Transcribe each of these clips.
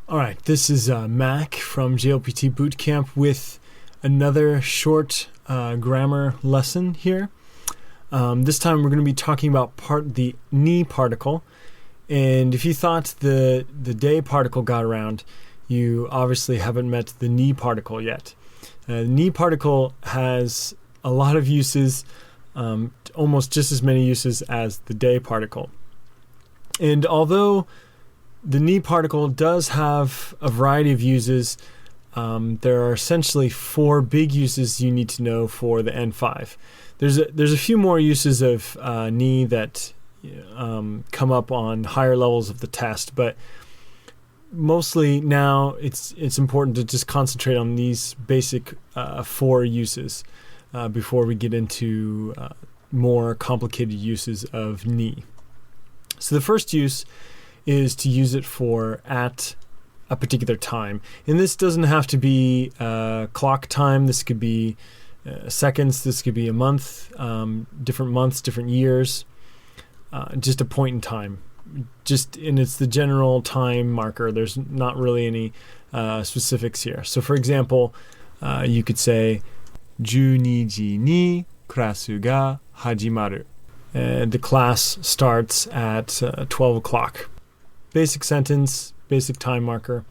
All right, this is Mac from JLPT Bootcamp with another short grammar lesson here. This time we're going to be talking about the ni particle. And if you thought the day particle got around, you obviously haven't met the ni particle yet. The ni particle has a lot of uses, almost just as many uses as the day particle. And although the ni particle does have a variety of uses, there are essentially four big uses you need to know for the N5. There's a few more uses of ni that come up on higher levels of the test, but mostly now it's important to just concentrate on these basic four uses before we get into more complicated uses of ni. So the first use is to use it for at a particular time. And this doesn't have to be clock time. This could be seconds. This could be a month, different months, different years, just a point in time. And it's the general time marker. There's not really any specifics here. So for example, you could say 12時にクラスが始まる. The class starts at 12 o'clock. Basic sentence, basic time marker.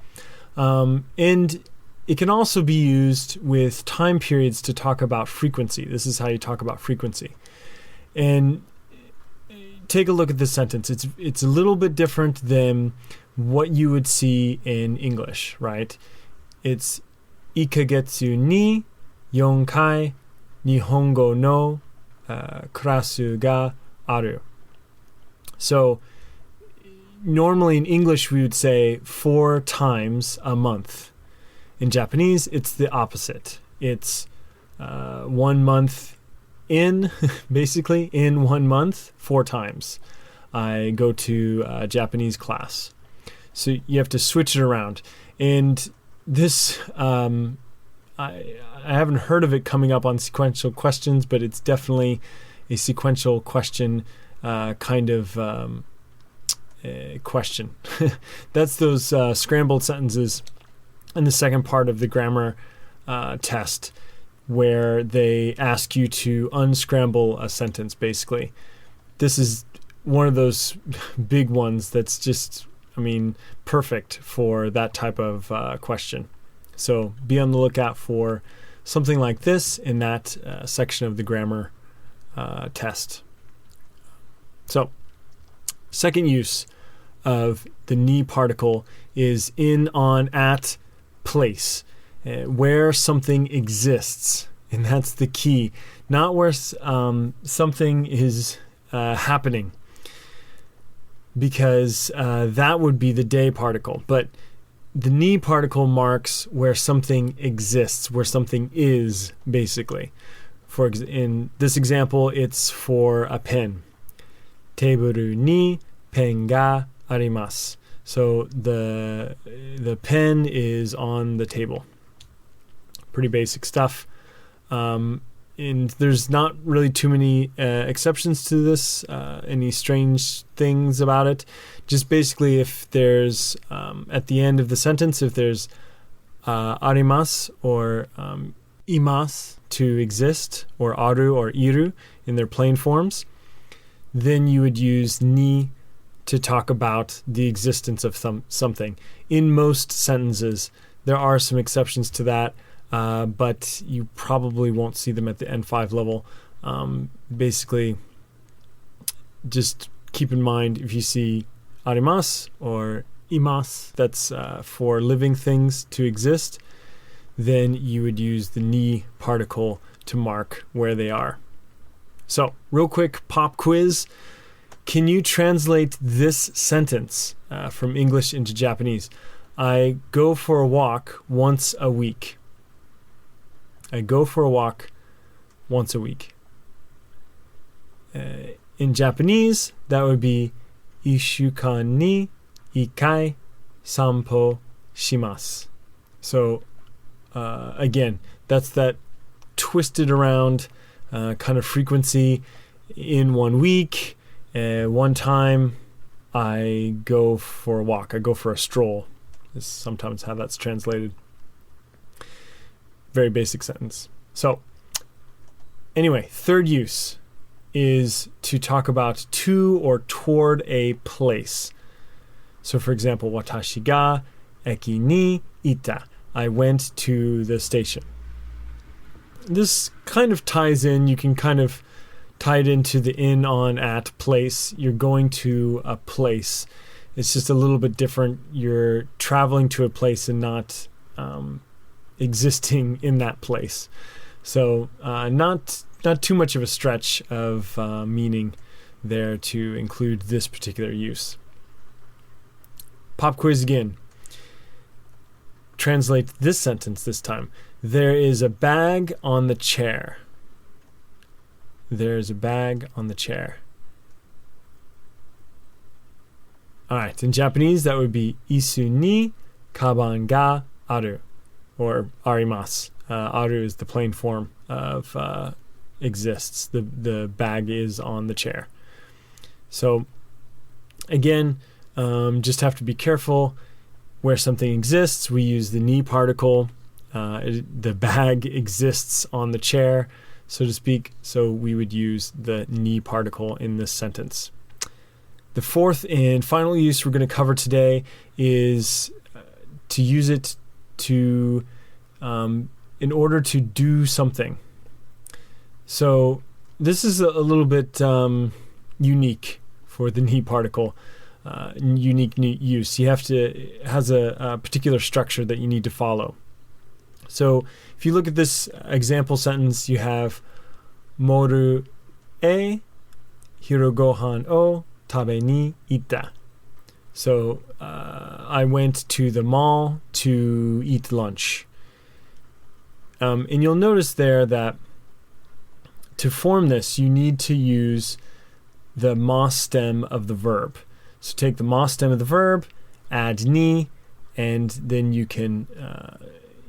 And it can also be used with time periods to talk about frequency. This is how you talk about frequency. And take a look at this sentence. It's a little bit different than what you would see in English, right? It's 1ヶ月に4回日本語のクラスがある. So normally in English we would say 4 times a month. In Japanese it's the opposite. It's 1 month in, basically in 1 month, 4 times. I go to Japanese class. So you have to switch it around. And this, I haven't heard of it coming up on sequential questions, but it's definitely a sequential question kind of question. That's those scrambled sentences in the second part of the grammar test, where they ask you to unscramble a sentence, basically. This is one of those big ones that's just, perfect for that type of question. So be on the lookout for something like this in that section of the grammar test. So, second use of the ni particle is in, on, at, place, where something exists. And that's the key. Not where something is happening, because that would be the day particle. But the ni particle marks where something exists, where something is, basically. In this example, it's for a pen. テーブルにペンがあります. So the pen is on the table. Pretty basic stuff. And there's not really too many exceptions to this, any strange things about it. Just basically if there's, at the end of the sentence, if there's arimasu or imasu, to exist, or aru or iru in their plain forms, then you would use ni to talk about the existence of something. In most sentences, there are some exceptions to that, but you probably won't see them at the N5 level. Basically, just keep in mind if you see arimasu or imasu, that's for living things to exist, then you would use the ni particle to mark where they are. So, real quick pop quiz. Can you translate this sentence from English into Japanese? I go for a walk once a week. I go for a walk once a week. In Japanese, that would be 1週間に1回散歩します. So, again, that's that twisted around kind of frequency. In 1 week, one time I go for a walk. I go for a stroll. is sometimes how that's translated. Very basic sentence. So anyway, third use is to talk about to or toward a place. So for example, watashi ga eki ni ita. I went to the station. This kind of ties in, you can kind of tie it into the in, on, at, place. You're going to a place. It's just a little bit different. You're traveling to a place and not existing in that place. So not too much of a stretch of meaning there to include this particular use. Pop quiz again. Translate this sentence this time. There is a bag on the chair. There's a bag on the chair. Alright, in Japanese that would be isu ni kaban ga aru, or arimasu. Aru is the plain form of exists. The bag is on the chair. So again, just have to be careful. Where something exists, we use the ni particle. The bag exists on the chair, so to speak, so we would use the ni particle in this sentence. The fourth and final use we're going to cover today is to use it to in order to do something. So this is a little bit unique for the ni particle. Unique use. It has a particular structure that you need to follow. So if you look at this example sentence, you have moru e hirogohan o tabe ni ita. So I went to the mall to eat lunch. And you'll notice there that to form this, you need to use the ma stem of the verb. So take the ma stem of the verb, add ni, and then you can,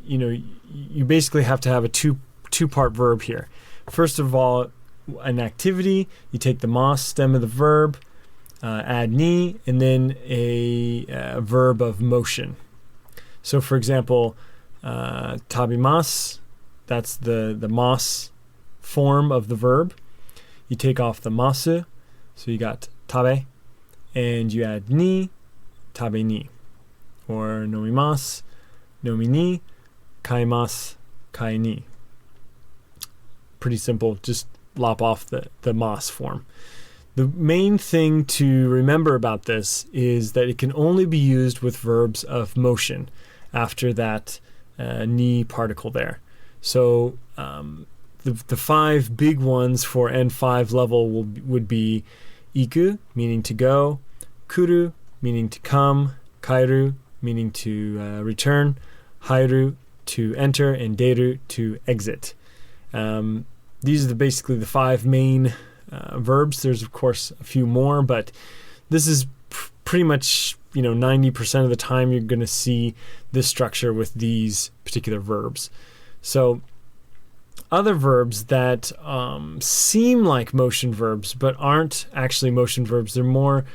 you basically have to have a two-part verb here. First of all, an activity, you take the ma stem of the verb, add ni, and then a verb of motion. So for example, tabimasu, that's the mas form of the verb. You take off the masu, so you got tabe, and you add ni, tabe ni. Or nomimasu, nomi ni, kaimasu, kai ni. Pretty simple, just lop off the mas form. The main thing to remember about this is that it can only be used with verbs of motion after that ni particle there. So the five big ones for N5 level would be iku, meaning to go, kuru, meaning to come, kairu, meaning to return, hairu, to enter, and deru, to exit. These are basically the five main verbs. There's of course a few more, but this is pretty much 90% of the time you're going to see this structure with these particular verbs. So other verbs that seem like motion verbs but aren't actually motion verbs, they're more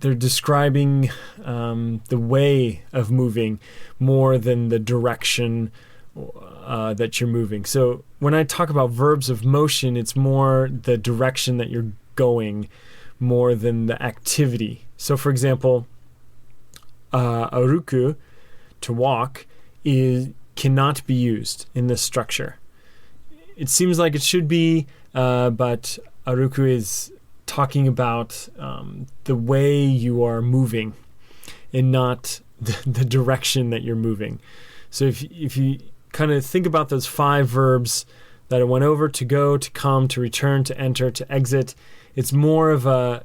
they're describing the way of moving more than the direction that you're moving. So when I talk about verbs of motion, it's more the direction that you're going more than the activity. So for example, aruku, to walk, cannot be used in this structure. It seems like it should be, but aruku is talking about the way you are moving and not the direction that you're moving. So if you kind of think about those five verbs that I went over, to go, to come, to return, to enter, to exit, it's more of a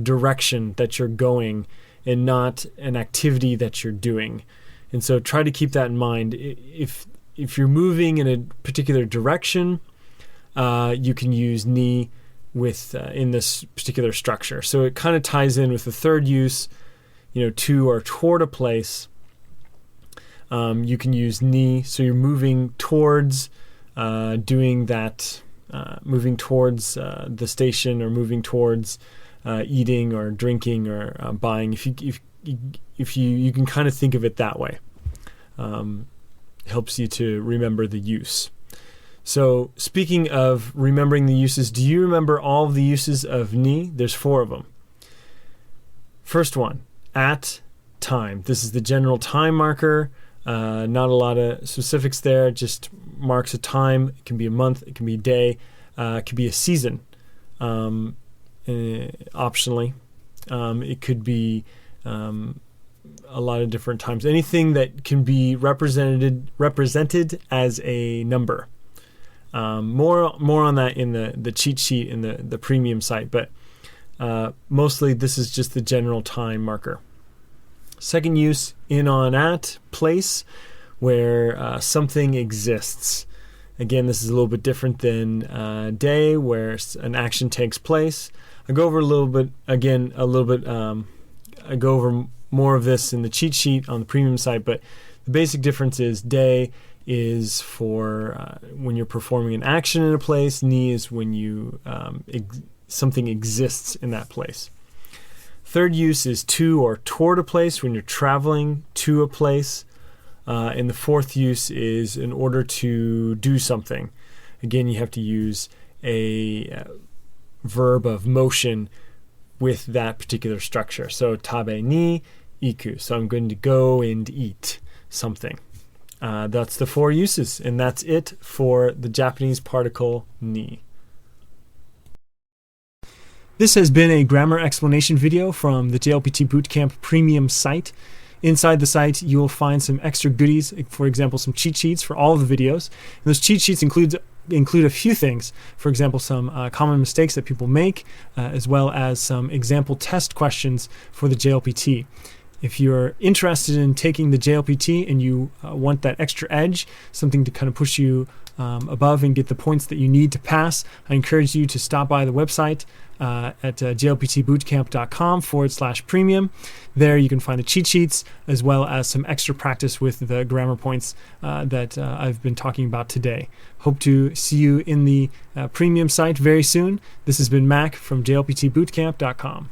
direction that you're going and not an activity that you're doing. And so try to keep that in mind. If you're moving in a particular direction, you can use ni with in this particular structure. So it kind of ties in with the third use, to or toward a place. You can use ni, so you're moving towards doing that, moving towards the station, or moving towards eating or drinking or buying. If you can kind of think of it that way. Helps you to remember the use. So speaking of remembering the uses, do you remember all of the uses of ni? There's 4 of them. First one, at time. This is the general time marker. Not a lot of specifics there, just marks a time. It can be a month, it can be a day, it could be a season, optionally. It could be a lot of different times. Anything that can be represented as a number. More on that in the cheat sheet in the premium site, but mostly this is just the general time marker. Second use, in, on, at, place, where something exists. Again, this is a little bit different than day, where an action takes place. I go over I go over more of this in the cheat sheet on the premium site, but the basic difference is day is for when you're performing an action in a place. Ni is when you something exists in that place. Third use is to or toward a place, when you're traveling to a place. And the fourth use is in order to do something. Again, you have to use a verb of motion with that particular structure. So tabe ni iku. So I'm going to go and eat something. That's the 4 uses, and that's it for the Japanese particle ni. This has been a grammar explanation video from the JLPT Bootcamp premium site. Inside the site, you will find some extra goodies, for example, some cheat sheets for all of the videos. And those cheat sheets include a few things. For example, some common mistakes that people make, as well as some example test questions for the JLPT. If you're interested in taking the JLPT and you want that extra edge, something to kind of push you above and get the points that you need to pass, I encourage you to stop by the website at jlptbootcamp.com/premium. There you can find the cheat sheets as well as some extra practice with the grammar points that I've been talking about today. Hope to see you in the premium site very soon. This has been Mac from jlptbootcamp.com.